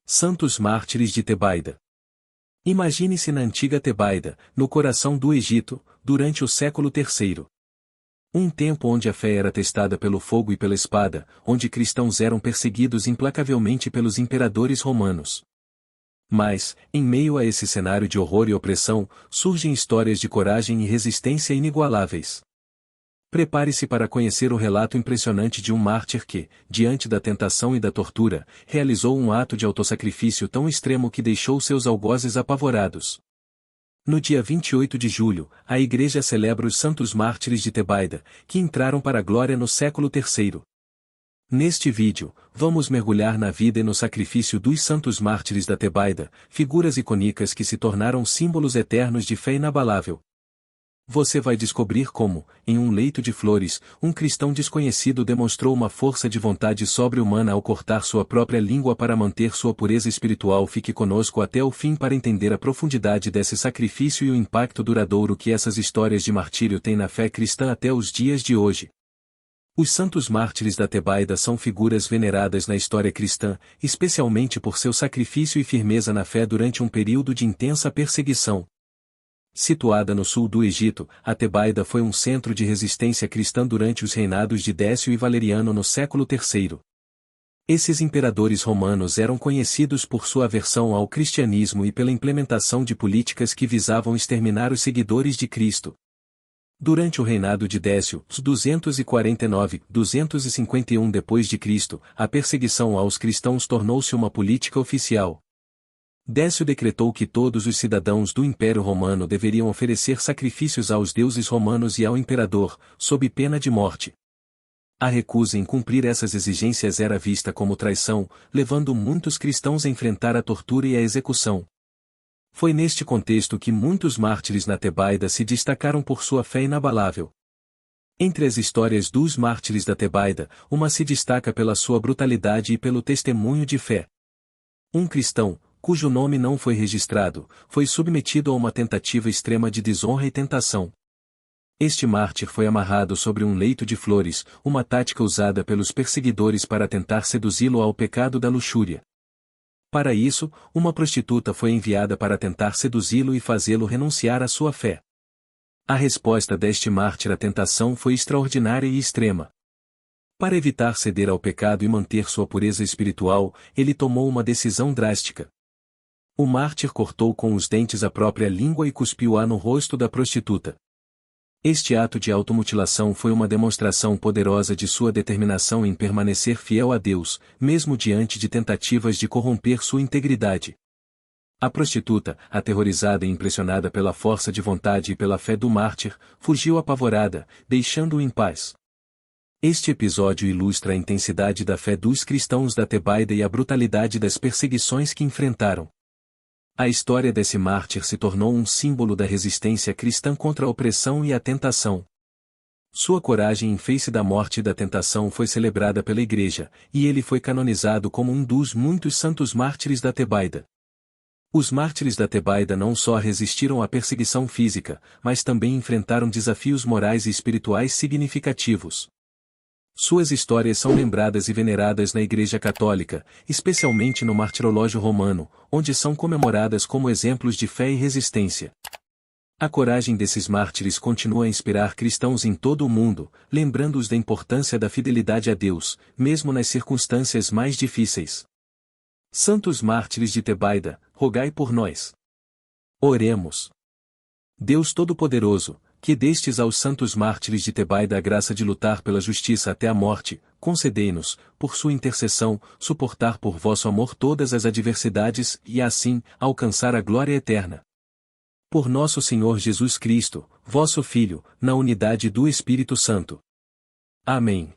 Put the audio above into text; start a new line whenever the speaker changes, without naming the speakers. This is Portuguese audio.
Santos Mártires de Tebaida. Imagine-se na antiga Tebaida, no coração do Egito, durante o século III. Um tempo onde a fé era testada pelo fogo e pela espada, onde cristãos eram perseguidos implacavelmente pelos imperadores romanos. Mas, em meio a esse cenário de horror e opressão, surgem histórias de coragem e resistência inigualáveis. Prepare-se para conhecer o relato impressionante de um mártir que, diante da tentação e da tortura, realizou um ato de autossacrifício tão extremo que deixou seus algozes apavorados. No dia 28 de julho, a Igreja celebra os Santos Mártires de Tebaida, que entraram para a glória no século III. Neste vídeo, vamos mergulhar na vida e no sacrifício dos Santos Mártires da Tebaida, figuras icônicas que se tornaram símbolos eternos de fé inabalável. Você vai descobrir como, em um leito de flores, um cristão desconhecido demonstrou uma força de vontade sobre-humana ao cortar sua própria língua para manter sua pureza espiritual. Fique conosco até o fim para entender a profundidade desse sacrifício e o impacto duradouro que essas histórias de martírio têm na fé cristã até os dias de hoje. Os Santos Mártires da Tebaida são figuras veneradas na história cristã, especialmente por seu sacrifício e firmeza na fé durante um período de intensa perseguição. Situada no sul do Egito, a Tebaida foi um centro de resistência cristã durante os reinados de Décio e Valeriano no século III. Esses imperadores romanos eram conhecidos por sua aversão ao cristianismo e pela implementação de políticas que visavam exterminar os seguidores de Cristo. Durante o reinado de Décio, 249-251 d.C., a perseguição aos cristãos tornou-se uma política oficial. Décio decretou que todos os cidadãos do Império Romano deveriam oferecer sacrifícios aos deuses romanos e ao imperador, sob pena de morte. A recusa em cumprir essas exigências era vista como traição, levando muitos cristãos a enfrentar a tortura e a execução. Foi neste contexto que muitos mártires na Tebaida se destacaram por sua fé inabalável. Entre as histórias dos mártires da Tebaida, uma se destaca pela sua brutalidade e pelo testemunho de fé. Um cristão, cujo nome não foi registrado, foi submetido a uma tentativa extrema de desonra e tentação. Este mártir foi amarrado sobre um leito de flores, uma tática usada pelos perseguidores para tentar seduzi-lo ao pecado da luxúria. Para isso, uma prostituta foi enviada para tentar seduzi-lo e fazê-lo renunciar à sua fé. A resposta deste mártir à tentação foi extraordinária e extrema. Para evitar ceder ao pecado e manter sua pureza espiritual, ele tomou uma decisão drástica. O mártir cortou com os dentes a própria língua e cuspiu-a no rosto da prostituta. Este ato de automutilação foi uma demonstração poderosa de sua determinação em permanecer fiel a Deus, mesmo diante de tentativas de corromper sua integridade. A prostituta, aterrorizada e impressionada pela força de vontade e pela fé do mártir, fugiu apavorada, deixando-o em paz. Este episódio ilustra a intensidade da fé dos cristãos da Tebaida e a brutalidade das perseguições que enfrentaram. A história desse mártir se tornou um símbolo da resistência cristã contra a opressão e a tentação. Sua coragem em face da morte e da tentação foi celebrada pela Igreja, e ele foi canonizado como um dos muitos santos mártires da Tebaida. Os mártires da Tebaida não só resistiram à perseguição física, mas também enfrentaram desafios morais e espirituais significativos. Suas histórias são lembradas e veneradas na Igreja Católica, especialmente no Martirológio Romano, onde são comemoradas como exemplos de fé e resistência. A coragem desses mártires continua a inspirar cristãos em todo o mundo, lembrando-os da importância da fidelidade a Deus, mesmo nas circunstâncias mais difíceis. Santos Mártires de Tebaida, rogai por nós. Oremos. Deus Todo-Poderoso, que destes aos santos mártires de Tebaida a graça de lutar pela justiça até a morte, concedei-nos, por sua intercessão, suportar por vosso amor todas as adversidades e assim, alcançar a glória eterna. Por nosso Senhor Jesus Cristo, vosso Filho, na unidade do Espírito Santo. Amém.